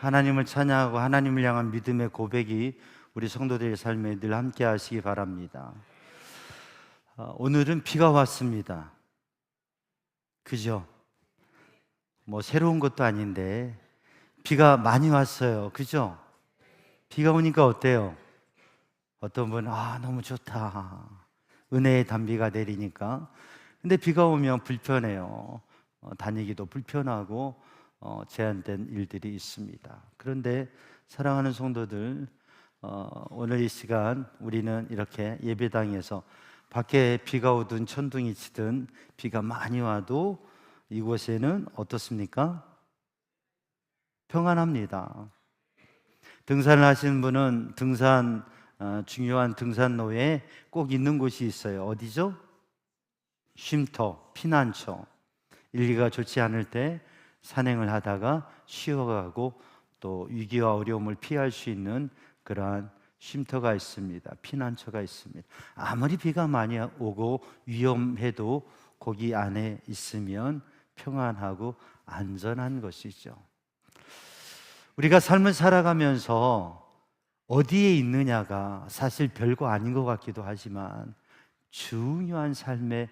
하나님을 찬양하고 하나님을 향한 믿음의 고백이 우리 성도들의 삶에 늘 함께 하시기 바랍니다. 오늘은 비가 왔습니다. 그죠? 뭐 새로운 것도 아닌데 비가 많이 왔어요. 그죠? 비가 오니까 어때요? 어떤 분은 너무 좋다, 은혜의 단비가 내리니까. 근데 비가 오면 불편해요. 다니기도 불편하고 제한된 일들이 있습니다. 그런데 사랑하는 성도들, 오늘 이 시간 우리는 이렇게 예배당에서 밖에 비가 오든 천둥이 치든 비가 많이 와도 이곳에는 어떻습니까? 평안합니다. 등산을 하시는 분은 중요한 등산로에 꼭 있는 곳이 있어요. 어디죠? 쉼터, 피난처. 일기가 좋지 않을 때 산행을 하다가 쉬어가고 또 위기와 어려움을 피할 수 있는 그러한 쉼터가 있습니다. 피난처가 있습니다. 아무리 비가 많이 오고 위험해도 거기 안에 있으면 평안하고 안전한 것이죠. 우리가 삶을 살아가면서 어디에 있느냐가 사실 별거 아닌 것 같기도 하지만 중요한 삶의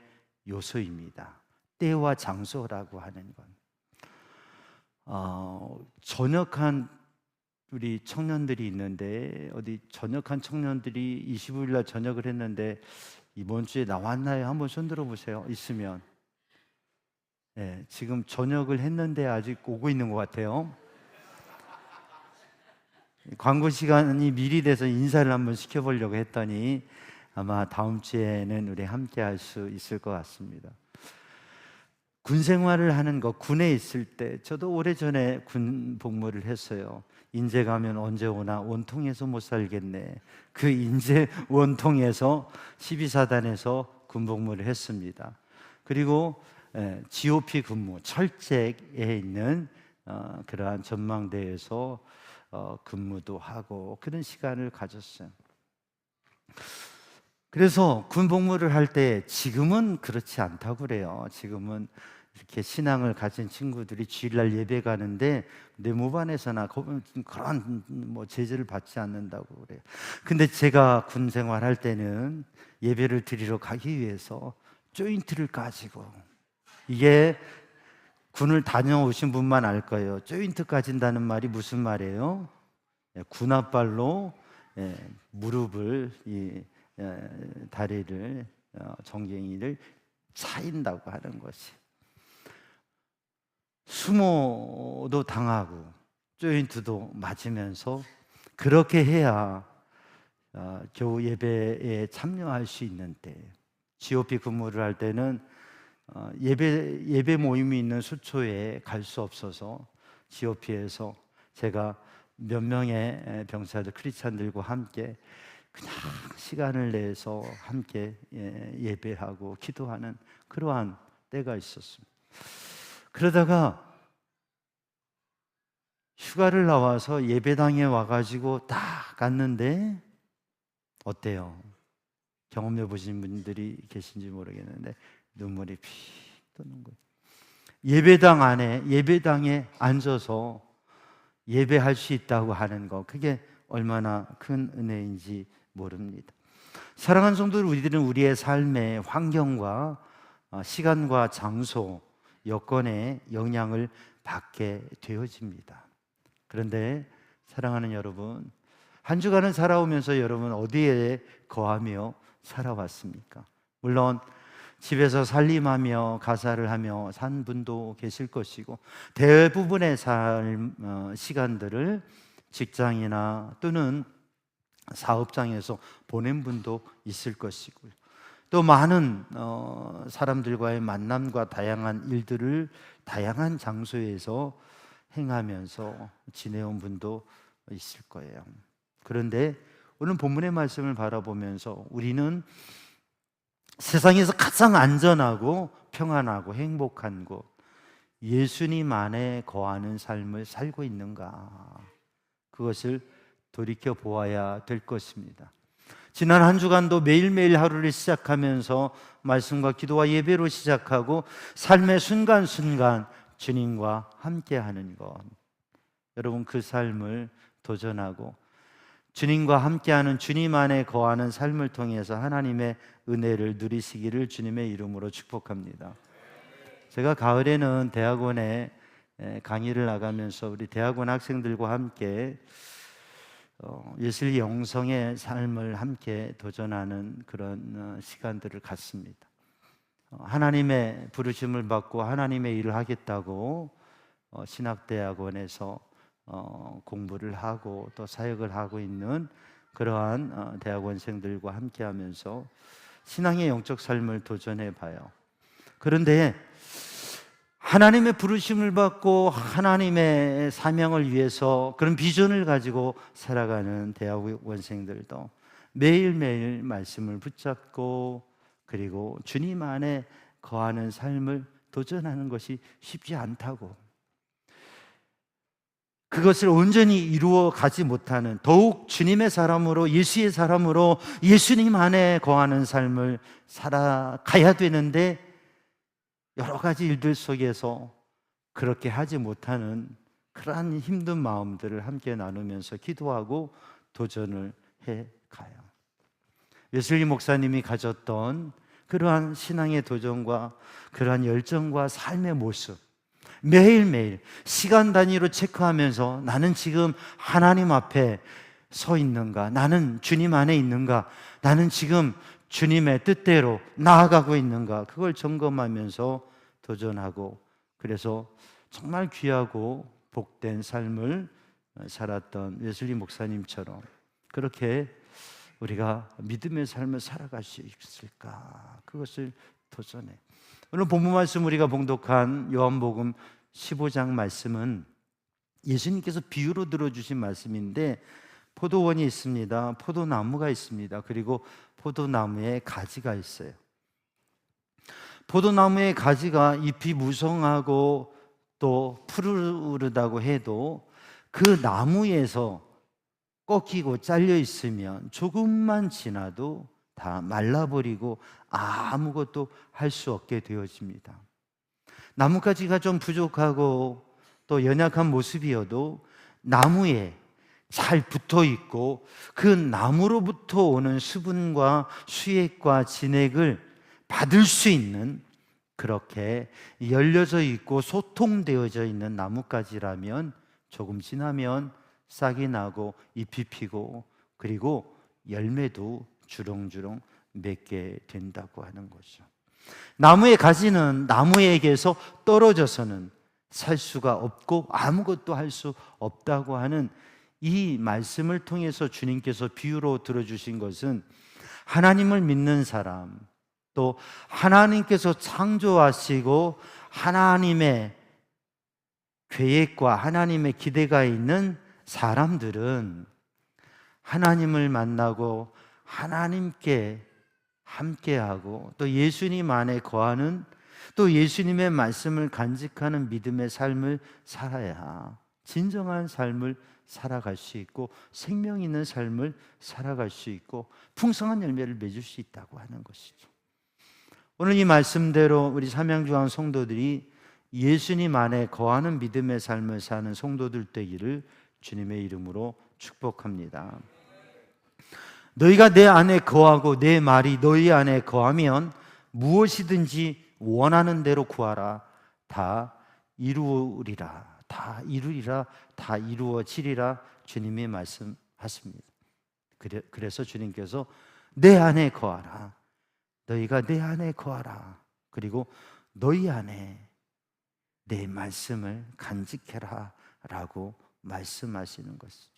요소입니다. 때와 장소라고 하는 건. 전역한 우리 청년들이 있는데, 어디 전역한 청년들이 25일 날 전역을 했는데 이번 주에 나왔나요? 한번 손들어 보세요. 있으면. 네, 지금 전역을 했는데 아직 오고 있는 것 같아요. 광고 시간이 미리 돼서 인사를 한번 시켜보려고 했더니 아마 다음 주에는 우리 함께 할 수 있을 것 같습니다. 군 생활을 하는 거, 군에 있을 때 저도 오래전에 군 복무를 했어요. 인제 가면 언제 오나 원통에서 못 살겠네. 그 인제 원통에서 12사단에서 군 복무를 했습니다. 그리고 GOP 근무, 철책에 있는 그러한 전망대에서 근무도 하고 그런 시간을 가졌어요. 그래서 군 복무를 할 때, 지금은 그렇지 않다고 그래요. 지금은 이렇게 신앙을 가진 친구들이 주일날 예배 가는데 내무반에서나 그런 제재를 받지 않는다고 그래요. 근데 제가 군 생활할 때는 예배를 드리러 가기 위해서 조인트를 까지고, 이게 군을 다녀오신 분만 알 거예요. 조인트 까진다는 말이 무슨 말이에요? 군홧발로 무릎을, 다리를, 정갱이를 차인다고 하는 것이. 수모도 당하고 조인트도 맞으면서 그렇게 해야 겨우 예배에 참여할 수 있는 때. GOP 근무를 할 때는 예배 모임이 있는 수초에 갈 수 없어서 GOP에서 제가 몇 명의 병사들, 크리스찬들과 함께 그냥 시간을 내서 함께 예배하고 기도하는 그러한 때가 있었습니다. 그러다가 휴가를 나와서 예배당에 와가지고 딱 갔는데 어때요? 경험해 보신 분들이 계신지 모르겠는데 눈물이 피 도는 거예요. 예배당 안에, 예배당에 앉아서 예배할 수 있다고 하는 거, 그게 얼마나 큰 은혜인지 모릅니다. 사랑하는 성도들, 우리들은 우리의 삶의 환경과 시간과 장소, 여건에 영향을 받게 되어집니다. 그런데 사랑하는 여러분, 한 주간을 살아오면서 여러분 어디에 거하며 살아왔습니까? 물론 집에서 살림하며 가사를 하며 산 분도 계실 것이고, 대부분의 시간들을 직장이나 또는 사업장에서 보낸 분도 있을 것이고요. 또 많은 사람들과의 만남과 다양한 일들을 다양한 장소에서 행하면서 지내온 분도 있을 거예요. 그런데 오늘 본문의 말씀을 바라보면서 우리는 세상에서 가장 안전하고 평안하고 행복한 곳, 예수님 안에 거하는 삶을 살고 있는가, 그것을 돌이켜 보아야 될 것입니다. 지난 한 주간도 매일매일 하루를 시작하면서 말씀과 기도와 예배로 시작하고 삶의 순간순간 주님과 함께하는 것, 여러분 그 삶을 도전하고 주님과 함께하는 주님 안에 거하는 삶을 통해서 하나님의 은혜를 누리시기를 주님의 이름으로 축복합니다. 제가 가을에는 대학원에 강의를 나가면서 우리 대학원 학생들과 함께 예술 영성의 삶을 함께 도전하는 그런 시간들을 갖습니다. 하나님의 부르심을 받고 하나님의 일을 하겠다고 신학대학원에서 공부를 하고 또 사역을 하고 있는 그러한 대학원생들과 함께하면서 신앙의 영적 삶을 도전해 봐요. 그런데 하나님의 부르심을 받고 하나님의 사명을 위해서 그런 비전을 가지고 살아가는 대학원생들도 매일매일 말씀을 붙잡고 그리고 주님 안에 거하는 삶을 도전하는 것이 쉽지 않다고, 그것을 온전히 이루어 가지 못하는, 더욱 주님의 사람으로 예수의 사람으로 예수님 안에 거하는 삶을 살아가야 되는데 여러 가지 일들 속에서 그렇게 하지 못하는 그러한 힘든 마음들을 함께 나누면서 기도하고 도전을 해가요. 웨슬리 목사님이 가졌던 그러한 신앙의 도전과 그러한 열정과 삶의 모습, 매일매일 시간 단위로 체크하면서 나는 지금 하나님 앞에 서 있는가? 나는 주님 안에 있는가? 나는 지금 주님의 뜻대로 나아가고 있는가? 그걸 점검하면서 도전하고, 그래서 정말 귀하고 복된 삶을 살았던 웨슬리 목사님처럼 그렇게 우리가 믿음의 삶을 살아갈 수 있을까? 그것을 도전해. 오늘 본문 말씀 우리가 봉독한 요한복음 15장 말씀은 예수님께서 비유로 들어주신 말씀인데, 포도원이 있습니다. 포도나무가 있습니다. 그리고 포도나무에 가지가 있어요. 포도나무의 가지가 잎이 무성하고 또 푸르르다고 해도 그 나무에서 꺾이고 잘려 있으면 조금만 지나도 다 말라버리고 아무것도 할 수 없게 되어집니다. 나뭇가지가 좀 부족하고 또 연약한 모습이어도 나무에 잘 붙어 있고 그 나무로부터 오는 수분과 수액과 진액을 받을 수 있는, 그렇게 열려져 있고 소통되어져 있는 나뭇가지라면 조금 지나면 싹이 나고 잎이 피고 그리고 열매도 주렁주렁 맺게 된다고 하는 거죠. 나무의 가지는 나무에게서 떨어져서는 살 수가 없고 아무것도 할 수 없다고 하는 이 말씀을 통해서 주님께서 비유로 들어주신 것은 하나님을 믿는 사람, 또 하나님께서 창조하시고 하나님의 계획과 하나님의 기대가 있는 사람들은 하나님을 만나고 하나님께 함께하고 또 예수님 안에 거하는, 또 예수님의 말씀을 간직하는 믿음의 삶을 살아야 진정한 삶을 살아갈 수 있고 생명 있는 삶을 살아갈 수 있고 풍성한 열매를 맺을 수 있다고 하는 것이죠. 오늘 이 말씀대로 우리 삼양주한 성도들이 예수님 안에 거하는 믿음의 삶을 사는 성도들 되기를 주님의 이름으로 축복합니다. 너희가 내 안에 거하고 내 말이 너희 안에 거하면 무엇이든지 원하는 대로 구하라. 다 이루리라. 다 이루리라. 다 이루어지리라. 주님이 말씀하십니다. 그래서 주님께서 내 안에 거하라. 너희가 내 안에 거하라. 그리고 너희 안에 내 말씀을 간직해라 라고 말씀하시는 것이죠.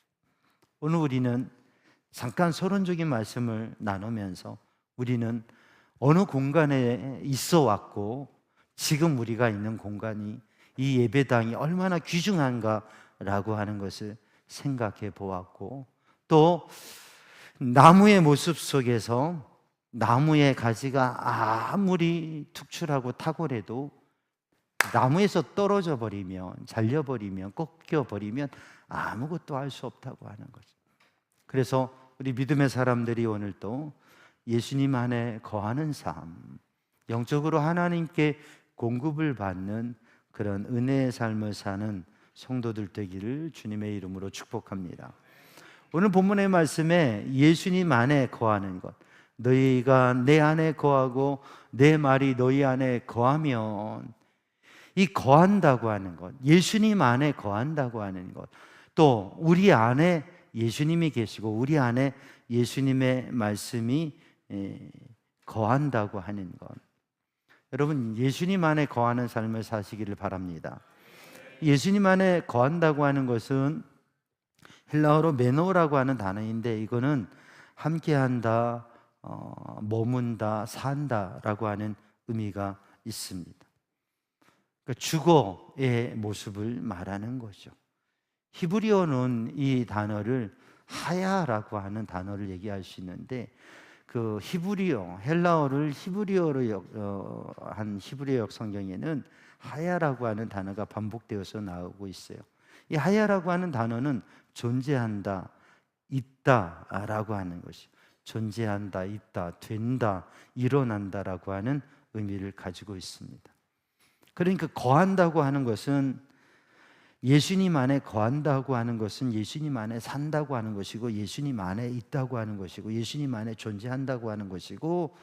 오늘 우리는 잠깐 서론적인 말씀을 나누면서 우리는 어느 공간에 있어 왔고 지금 우리가 있는 공간이, 이 예배당이 얼마나 귀중한가라고 하는 것을 생각해 보았고, 또 나무의 모습 속에서 나무의 가지가 아무리 특출하고 탁월해도 나무에서 떨어져 버리면, 잘려버리면, 꺾여버리면 아무것도 할 수 없다고 하는 거죠. 그래서 우리 믿음의 사람들이 오늘도 예수님 안에 거하는 삶, 영적으로 하나님께 공급을 받는 그런 은혜의 삶을 사는 성도들 되기를 주님의 이름으로 축복합니다. 오늘 본문의 말씀에 예수님 안에 거하는 것, 너희가 내 안에 거하고 내 말이 너희 안에 거하면, 이 거한다고 하는 것, 예수님 안에 거한다고 하는 것, 또 우리 안에 예수님이 계시고 우리 안에 예수님의 말씀이 거한다고 하는 것. 여러분, 예수님 안에 거하는 삶을 사시기를 바랍니다. 예수님 안에 거한다고 하는 것은 헬라어로 메노라고 하는 단어인데, 이거는 함께한다, 머문다, 산다라고 하는 의미가 있습니다. 그러니까 주거의 모습을 말하는 거죠. 히브리어는 이 단어를 하야라고 하는 단어를 얘기할 수 있는데, 그 히브리어, 헬라어를 히브리어로 한 히브리어 성경에는 하야라고 하는 단어가 반복되어서 나오고 있어요. 이 하야라고 하는 단어는 존재한다, 있다라고 하는 것이, 존재한다, 있다, 된다, 일어난다라고 하는 의미를 가지고 있습니다. 그러니까 거한다고 하는 것은, 예수님 안에 거한다고 하는 것은 예수님 안에 산다고 하는 것이고, 예수님 안에 있다고 하는 것이고, 예수님 안에 존재한다고 하는 것이고,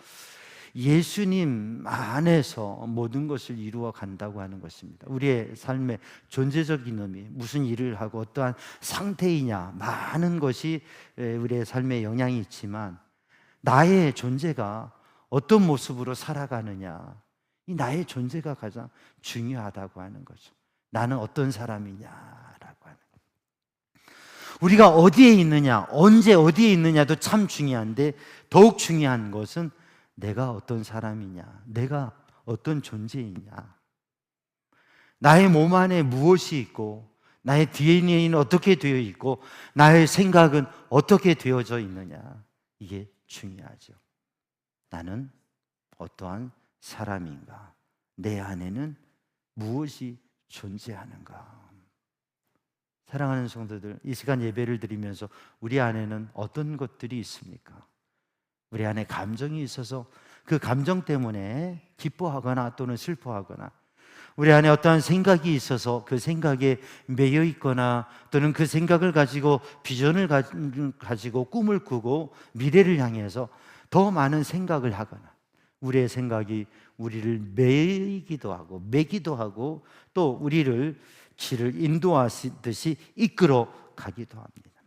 예수님 안에서 모든 것을 이루어 간다고 하는 것입니다. 우리의 삶의 존재적인 의미, 무슨 일을 하고 어떠한 상태이냐, 많은 것이 우리의 삶에 영향이 있지만, 나의 존재가 어떤 모습으로 살아가느냐, 이 나의 존재가 가장 중요하다고 하는 거죠. 나는 어떤 사람이냐라고 하는 거예요. 우리가 어디에 있느냐, 언제 어디에 있느냐도 참 중요한데, 더욱 중요한 것은 내가 어떤 사람이냐, 내가 어떤 존재이냐, 나의 몸 안에 무엇이 있고, 나의 DNA는 어떻게 되어 있고, 나의 생각은 어떻게 되어져 있느냐, 이게 중요하죠. 나는 어떠한 사람인가, 내 안에는 무엇이 존재하는가. 사랑하는 성도들, 이 시간 예배를 드리면서 우리 안에는 어떤 것들이 있습니까? 우리 안에 감정이 있어서 그 감정 때문에 기뻐하거나 또는 슬퍼하거나, 우리 안에 어떠한 생각이 있어서 그 생각에 매여 있거나, 또는 그 생각을 가지고 비전을 가지고 꿈을 꾸고 미래를 향해서 더 많은 생각을 하거나, 우리의 생각이 우리를 매이기도 하고 매기도 하고, 또 우리를 길을 인도하시듯이 이끌어 가기도 합니다.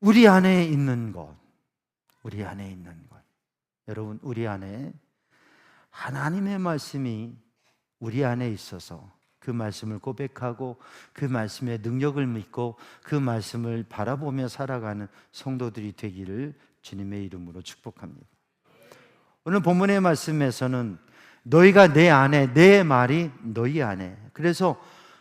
우리 안에 있는 것, 우리 안에 있는 것, 여러분, 우리 안에 하나님의 말씀이 우리 안에 있어서 그 말씀을 고백하고 그 말씀의 능력을 믿고 그 말씀을 바라보며 살아가는 성도들이 되기를 주님의 이름으로 축복합니다. 오늘 본문의 말씀에서는 너희가 내 안에, 내 말이 너희 안에, 그래서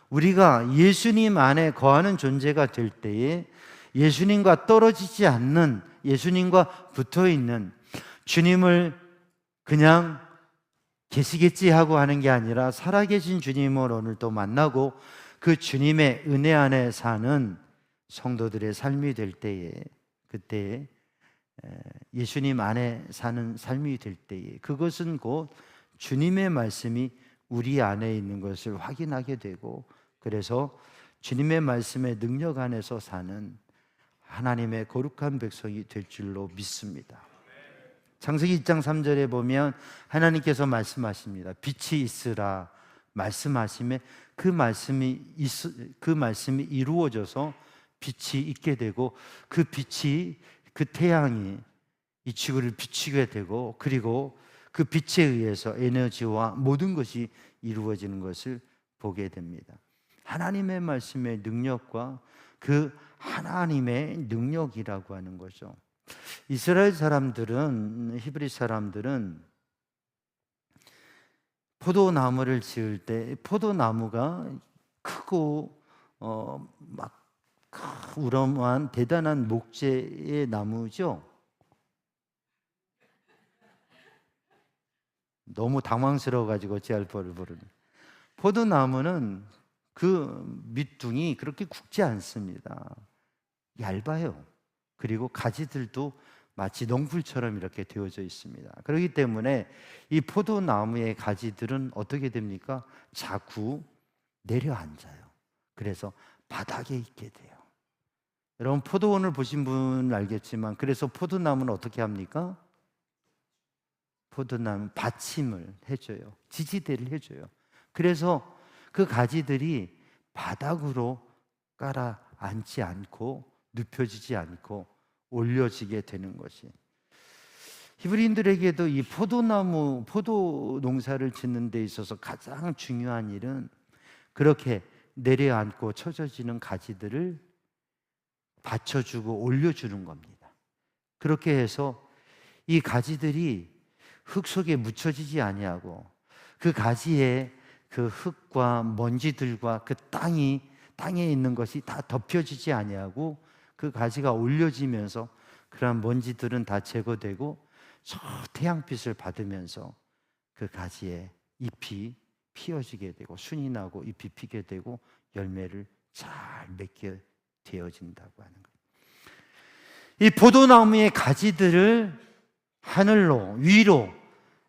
우리가 예수님 안에 거하는 존재가 될 때에 예수님과 떨어지지 않는, 예수님과 붙어있는, 주님을 그냥 계시겠지 하고 하는 게 아니라 살아계신 주님을 오늘 또 만나고 그 주님의 은혜 안에 사는 성도들의 삶이 될 때에, 그때에 예수님 안에 사는 삶이 될 때에, 그것은 곧 주님의 말씀이 우리 안에 있는 것을 확인하게 되고, 그래서 주님의 말씀의 능력 안에서 사는 하나님의 거룩한 백성이 될 줄로 믿습니다. 창세기 1장 3절에 보면 하나님께서 말씀하십니다. 빛이 있으라 말씀하심에 그 말씀이 이루어져서 빛이 있게 되고, 그 빛이, 그 태양이 이 지구를 비추게 되고, 그리고 그 빛에 의해서 에너지와 모든 것이 이루어지는 것을 보게 됩니다. 하나님의 말씀의 능력과 그 하나님의 능력이라고 하는 거죠. 이스라엘 사람들은, 히브리 사람들은 포도나무를 지을 때, 포도나무가 크고 막 우러한 대단한 목재의 나무죠. 너무 당황스러워가지고 제 알파를 부르는, 포도나무는 그 밑둥이 그렇게 굵지 않습니다. 얇아요. 그리고 가지들도 마치 넝쿨처럼 이렇게 되어져 있습니다. 그렇기 때문에 이 포도나무의 가지들은 어떻게 됩니까? 자구, 내려앉아요. 그래서 바닥에 있게 돼요. 여러분 포도원을 보신 분 알겠지만, 그래서 포도나무는 어떻게 합니까? 포도나무 받침을 해줘요. 지지대를 해줘요. 그래서 그 가지들이 바닥으로 깔아앉지 않고 눕혀지지 않고 올려지게 되는 것이, 히브리인들에게도 이 포도나무, 포도 농사를 짓는 데 있어서 가장 중요한 일은 그렇게 내려앉고 쳐져지는 가지들을 받쳐주고 올려주는 겁니다. 그렇게 해서 이 가지들이 흙 속에 묻혀지지 아니하고, 그 가지에 그 흙과 먼지들과 그 땅에 있는 것이 다 덮여지지 아니하고, 그 가지가 올려지면서 그러한 먼지들은 다 제거되고 저 태양빛을 받으면서 그 가지에 잎이 피어지게 되고, 순이 나고 잎이 피게 되고 열매를 잘 맺게 되어진다고 하는 거예요. 이 포도나무의 가지들을 하늘로, 위로,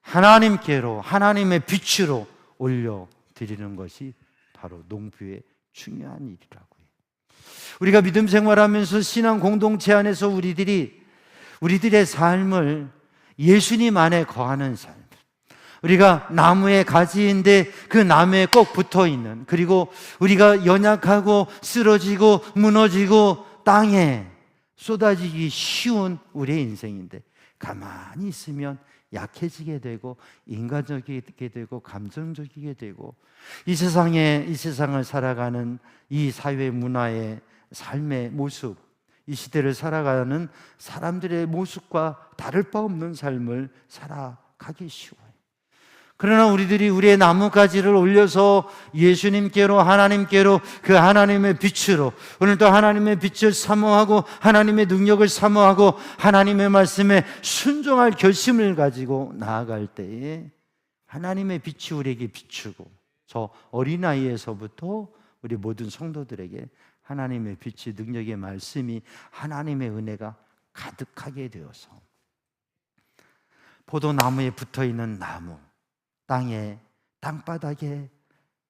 하나님께로, 하나님의 빛으로 올려드리는 것이 바로 농부의 중요한 일이라고요. 우리가 믿음 생활하면서 신앙 공동체 안에서 우리들의 삶을 예수님 안에 거하는 삶, 우리가 나무의 가지인데 그 나무에 꼭 붙어있는, 그리고 우리가 연약하고 쓰러지고 무너지고 땅에 쏟아지기 쉬운 우리의 인생인데, 가만히 있으면 약해지게 되고 인간적이게 되고 감정적이게 되고, 이 세상을 살아가는 이 사회 문화의 삶의 모습, 이 시대를 살아가는 사람들의 모습과 다를 바 없는 삶을 살아가기 쉬워요. 그러나 우리들이 우리의 나뭇가지를 올려서 예수님께로, 하나님께로, 그 하나님의 빛으로, 오늘도 하나님의 빛을 사모하고 하나님의 능력을 사모하고 하나님의 말씀에 순종할 결심을 가지고 나아갈 때에 하나님의 빛이 우리에게 비추고, 저 어린아이에서부터 우리 모든 성도들에게 하나님의 빛이, 능력의 말씀이, 하나님의 은혜가 가득하게 되어서 포도나무에 붙어있는 나무, 땅바닥에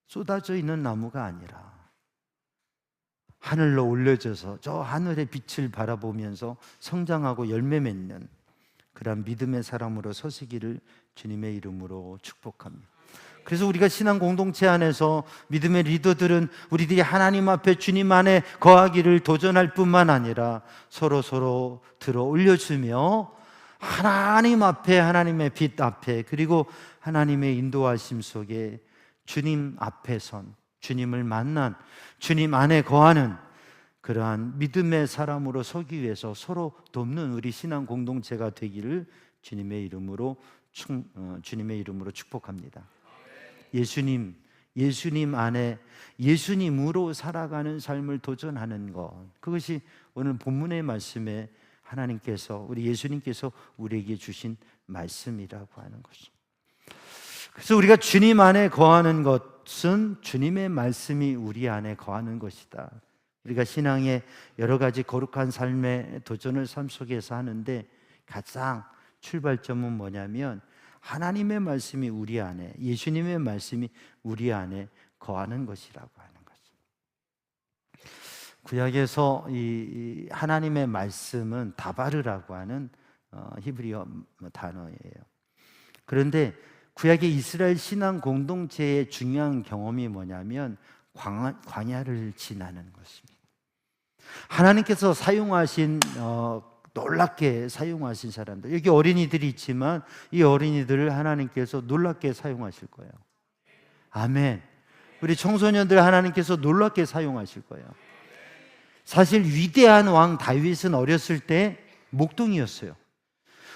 쏟아져 있는 나무가 아니라 하늘로 올려져서 저 하늘의 빛을 바라보면서 성장하고 열매 맺는 그런 믿음의 사람으로 서시기를 주님의 이름으로 축복합니다. 그래서 우리가 신앙 공동체 안에서 믿음의 리더들은 우리들이 하나님 앞에, 주님 안에 거하기를 도전할 뿐만 아니라 서로 들어 올려주며 하나님 앞에, 하나님의 빛 앞에, 그리고 하나님의 인도하심 속에 주님 앞에 선, 주님을 만난, 주님 안에 거하는 그러한 믿음의 사람으로 서기 위해서 서로 돕는 우리 신앙 공동체가 되기를 주님의 이름으로 축복합니다. 예수님 안에, 예수님으로 살아가는 삶을 도전하는 것, 그것이 오늘 본문의 말씀에 하나님께서, 우리 예수님께서 우리에게 주신 말씀이라고 하는 것입니다. 그래서 우리가 주님 안에 거하는 것은 주님의 말씀이 우리 안에 거하는 것이다. 우리가 신앙의 여러 가지 거룩한 삶의 도전을 삶 속에서 하는데 가장 출발점은 뭐냐면 하나님의 말씀이 우리 안에, 예수님의 말씀이 우리 안에 거하는 것이라고 하는 것입니다. 구약에서 이 하나님의 말씀은 다바르라고 하는 히브리어 단어예요. 그런데 구약의 이스라엘 신앙 공동체의 중요한 경험이 뭐냐면 광야를 지나는 것입니다. 하나님께서 사용하신, 놀랍게 사용하신 사람들, 여기 어린이들이 있지만 이 어린이들을 하나님께서 놀랍게 사용하실 거예요. 아멘. 우리 청소년들 하나님께서 놀랍게 사용하실 거예요. 사실 위대한 왕 다윗은 어렸을 때 목동이었어요.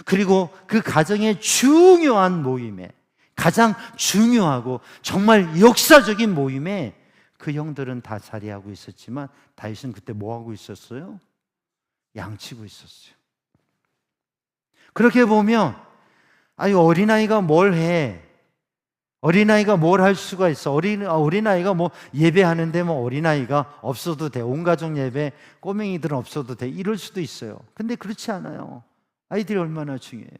그리고 그 가정의 중요한 모임에, 가장 중요하고 정말 역사적인 모임에 그 형들은 다 자리하고 있었지만 다윗은 그때 뭐 하고 있었어요? 양치고 있었어요. 그렇게 보면 어린아이가 뭘 해? 어린아이가 뭘 할 수가 있어? 어린아이가 뭐 예배하는데 뭐 어린아이가 없어도 돼, 온 가족 예배 꼬맹이들은 없어도 돼, 이럴 수도 있어요. 근데 그렇지 않아요. 아이들이 얼마나 중요해요.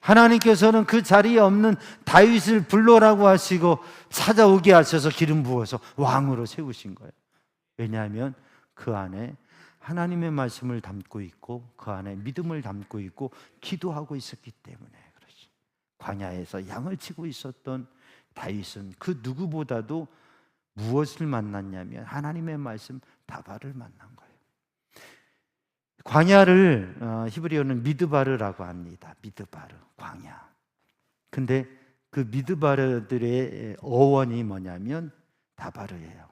하나님께서는 그 자리에 없는 다윗을 불러라고 하시고 찾아오게 하셔서 기름 부어서 왕으로 세우신 거예요. 왜냐하면 그 안에 하나님의 말씀을 담고 있고 그 안에 믿음을 담고 있고 기도하고 있었기 때문에 그렇죠. 광야에서 양을 치고 있었던 다윗은 그 누구보다도 무엇을 만났냐면 하나님의 말씀 다발을 만난 거예요. 광야를 히브리어는 미드바르라고 합니다. 미드바르, 광야. 근데 그 미드바르들의 어원이 뭐냐면 다바르예요.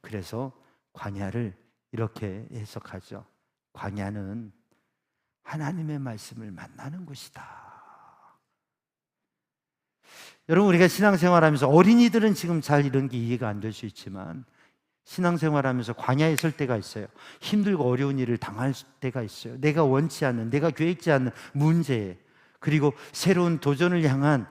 그래서 광야를 이렇게 해석하죠. 광야는 하나님의 말씀을 만나는 곳이다. 여러분, 우리가 신앙생활하면서 어린이들은 지금 잘 이런 게 이해가 안 될 수 있지만 신앙생활하면서 광야에 설 때가 있어요. 힘들고 어려운 일을 당할 때가 있어요. 내가 원치 않는, 내가 계획지 않는 문제, 그리고 새로운 도전을 향한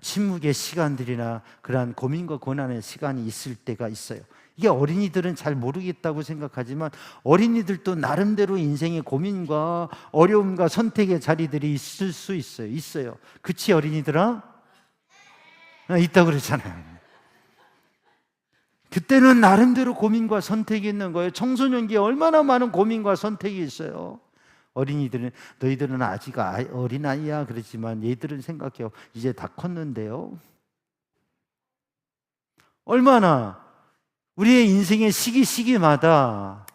침묵의 시간들이나 그러한 고민과 고난의 시간이 있을 때가 있어요. 이게 어린이들은 잘 모르겠다고 생각하지만 어린이들도 나름대로 인생의 고민과 어려움과 선택의 자리들이 있을 수 있어요. 있어요. 그치, 어린이들아? 있다고 그러잖아요. 그때는 나름대로 고민과 선택이 있는 거예요. 청소년기에 얼마나 많은 고민과 선택이 있어요. 어린이들은 너희들은 아직 어린아이야 그러지만 얘들은 생각해요. 이제 다 컸는데요. 얼마나 우리의 인생의 시기마다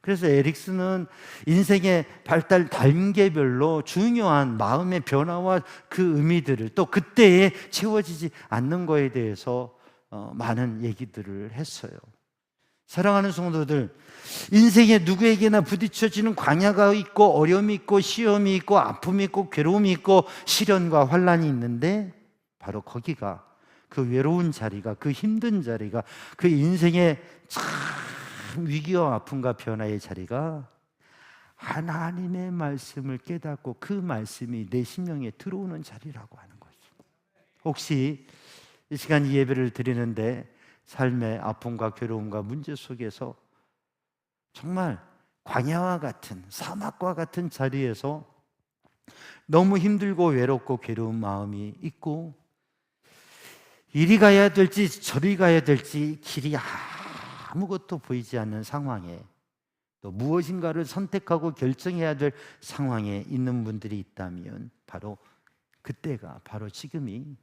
그래서 에릭슨은 인생의 발달 단계별로 중요한 마음의 변화와 그 의미들을 또 그때에 채워지지 않는 거에 대해서 많은 얘기들을 했어요. 사랑하는 성도들, 인생에 누구에게나 부딪혀지는 광야가 있고 어려움이 있고 시험이 있고 아픔이 있고 괴로움이 있고 시련과 환난이 있는데 바로 거기가 그 외로운 자리가, 그 힘든 자리가, 그 인생의 참 위기와 아픔과 변화의 자리가 하나님의 말씀을 깨닫고 그 말씀이 내 심령에 들어오는 자리라고 하는 거죠. 혹시 이 시간 이 예배를 드리는데 삶의 아픔과 괴로움과 문제 속에서 정말 광야와 같은, 사막과 같은 자리에서 너무 힘들고 외롭고 괴로운 마음이 있고 이리 가야 될지 저리 가야 될지 길이 아무것도 보이지 않는 상황에 또 무엇인가를 선택하고 결정해야 될 상황에 있는 분들이 있다면 바로 그때가, 바로 지금이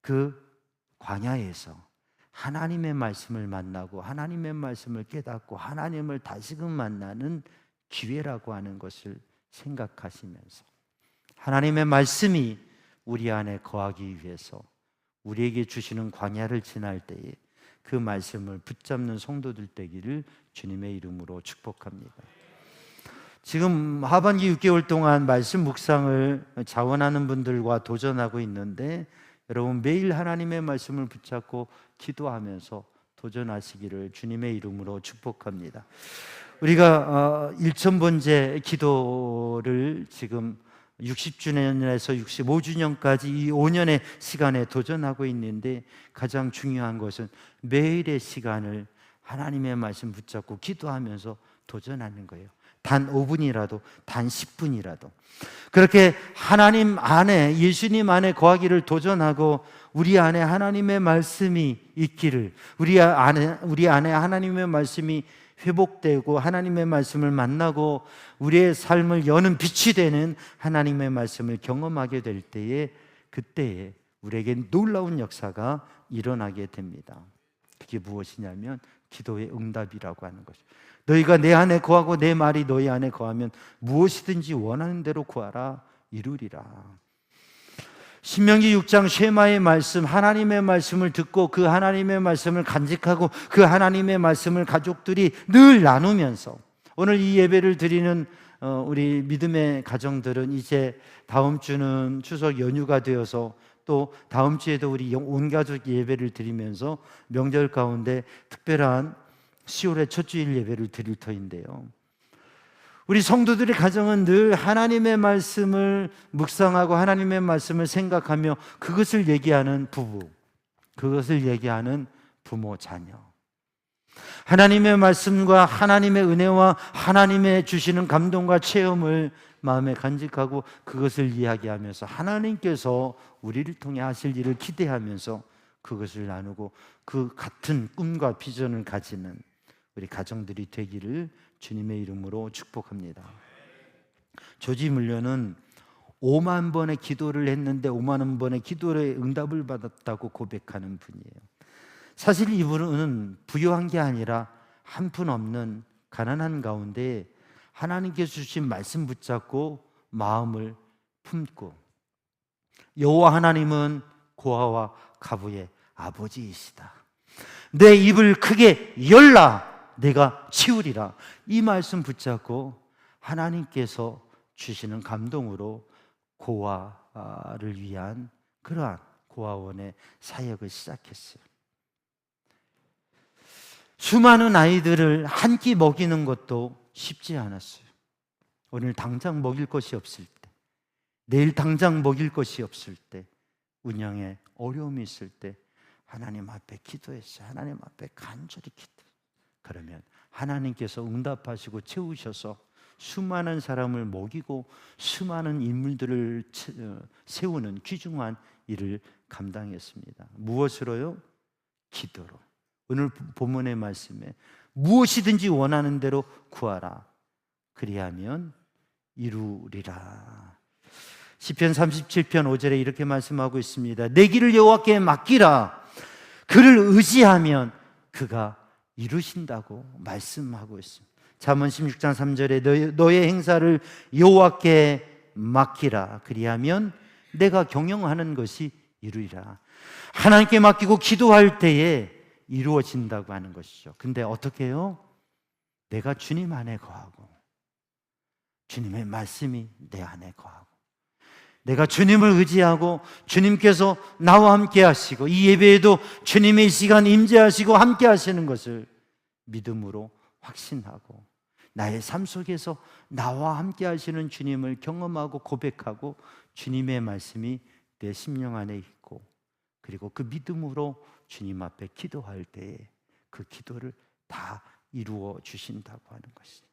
그 광야에서 하나님의 말씀을 만나고 하나님의 말씀을 깨닫고 하나님을 다시금 만나는 기회라고 하는 것을 생각하시면서 하나님의 말씀이 우리 안에 거하기 위해서 우리에게 주시는 광야를 지날 때에 그 말씀을 붙잡는 성도들 되기를 주님의 이름으로 축복합니다. 지금 하반기 6개월 동안 말씀 묵상을 자원하는 분들과 도전하고 있는데 여러분 매일 하나님의 말씀을 붙잡고 기도하면서 도전하시기를 주님의 이름으로 축복합니다. 우리가 1000번째 기도를 지금 60주년에서 65주년까지 이 5년의 시간에 도전하고 있는데 가장 중요한 것은 매일의 시간을 하나님의 말씀 붙잡고 기도하면서 도전하는 거예요. 단 5분이라도, 단 10분이라도 그렇게 하나님 안에, 예수님 안에 거하기를 도전하고 우리 안에 하나님의 말씀이 있기를, 우리 안에 하나님의 말씀이 회복되고 하나님의 말씀을 만나고 우리의 삶을 여는 빛이 되는 하나님의 말씀을 경험하게 될 때에 그때에 우리에게 놀라운 역사가 일어나게 됩니다. 그게 무엇이냐면 기도의 응답이라고 하는 것이죠. 너희가 내 안에 거하고 내 말이 너희 안에 거하면 무엇이든지 원하는 대로 구하라 이루리라. 신명기 6장 쉐마의 말씀, 하나님의 말씀을 듣고 그 하나님의 말씀을 간직하고 그 하나님의 말씀을 가족들이 늘 나누면서 오늘 이 예배를 드리는 우리 믿음의 가정들은 이제 다음 주는 추석 연휴가 되어서 또 다음 주에도 우리 온 가족 예배를 드리면서 명절 가운데 특별한 10월의 첫 주일 예배를 드릴 터인데요. 우리 성도들의 가정은 늘 하나님의 말씀을 묵상하고 하나님의 말씀을 생각하며 그것을 얘기하는 부부, 그것을 얘기하는 부모, 자녀. 하나님의 말씀과 하나님의 은혜와 하나님의 주시는 감동과 체험을 마음에 간직하고 그것을 이야기하면서 하나님께서 우리를 통해 하실 일을 기대하면서 그것을 나누고 그 같은 꿈과 비전을 가지는 우리 가정들이 되기를 주님의 이름으로 축복합니다. 조지 물러는 5만 번의 기도를 했는데 5만 번의 기도에 응답을 받았다고 고백하는 분이에요. 사실 이분은 부유한 게 아니라 한 푼 없는 가난한 가운데 하나님께서 주신 말씀 붙잡고 마음을 품고, 여호와 하나님은 고아와 가부의 아버지이시다, 내 입을 크게 열라 내가 치우리라, 이 말씀 붙잡고 하나님께서 주시는 감동으로 고아를 위한 그러한 고아원의 사역을 시작했어요. 수많은 아이들을 한 끼 먹이는 것도 쉽지 않았어요. 오늘 당장 먹일 것이 없을 때, 내일 당장 먹일 것이 없을 때, 운영에 어려움이 있을 때 하나님 앞에 기도했어요. 하나님 앞에 간절히 기도했어요. 그러면 하나님께서 응답하시고 채우셔서 수많은 사람을 먹이고 수많은 인물들을 세우는 귀중한 일을 감당했습니다. 무엇으로요? 기도로. 오늘 본문의 말씀에 무엇이든지 원하는 대로 구하라, 그리하면 이루리라. 시편 37편 5절에 이렇게 말씀하고 있습니다. 내 길을 여호와께 맡기라, 그를 의지하면 그가 이루신다고 말씀하고 있습니다. 잠언 16장 3절에 너의 행사를 여호와께 맡기라, 그리하면 내가 경영하는 것이 이루리라. 하나님께 맡기고 기도할 때에 이루어진다고 하는 것이죠. 근데 어떻게 해요? 내가 주님 안에 거하고 주님의 말씀이 내 안에 거하고 내가 주님을 의지하고 주님께서 나와 함께 하시고 이 예배에도 주님의 시간 임재하시고 함께 하시는 것을 믿음으로 확신하고 나의 삶 속에서 나와 함께 하시는 주님을 경험하고 고백하고 주님의 말씀이 내 심령 안에 있고, 그리고 그 믿음으로 주님 앞에 기도할 때에 그 기도를 다 이루어 주신다고 하는 것이죠.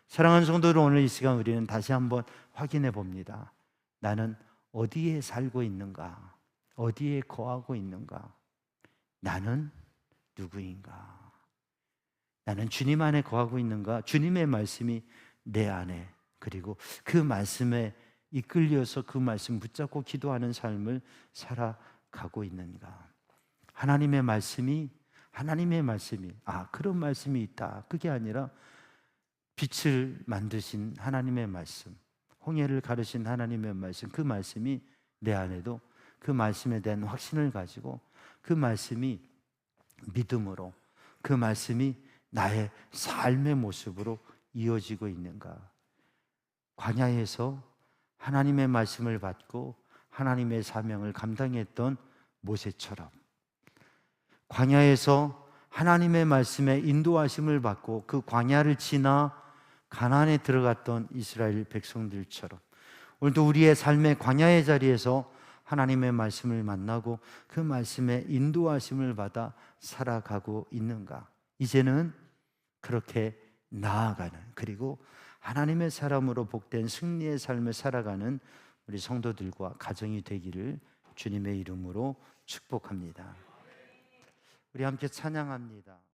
사랑하는 성도들, 오늘 이 시간 우리는 다시 한번 확인해 봅니다. 나는 어디에 살고 있는가? 어디에 거하고 있는가? 나는 누구인가? 나는 주님 안에 거하고 있는가? 주님의 말씀이 내 안에, 그리고 그 말씀에 이끌려서 그 말씀 붙잡고 기도하는 삶을 살아가고 있는가? 하나님의 말씀이 그런 말씀이 있다, 그게 아니라 빛을 만드신 하나님의 말씀, 홍해를 가르신 하나님의 말씀, 그 말씀이 내 안에도 그 말씀에 대한 확신을 가지고 그 말씀이 믿음으로, 그 말씀이 나의 삶의 모습으로 이어지고 있는가? 광야에서 하나님의 말씀을 받고 하나님의 사명을 감당했던 모세처럼, 광야에서 하나님의 말씀에 인도하심을 받고 그 광야를 지나 가나안에 들어갔던 이스라엘 백성들처럼 오늘도 우리의 삶의 광야의 자리에서 하나님의 말씀을 만나고 그 말씀에 인도하심을 받아 살아가고 있는가? 이제는 그렇게 나아가는, 그리고 하나님의 사람으로 복된 승리의 삶을 살아가는 우리 성도들과 가정이 되기를 주님의 이름으로 축복합니다. 우리 함께 찬양합니다.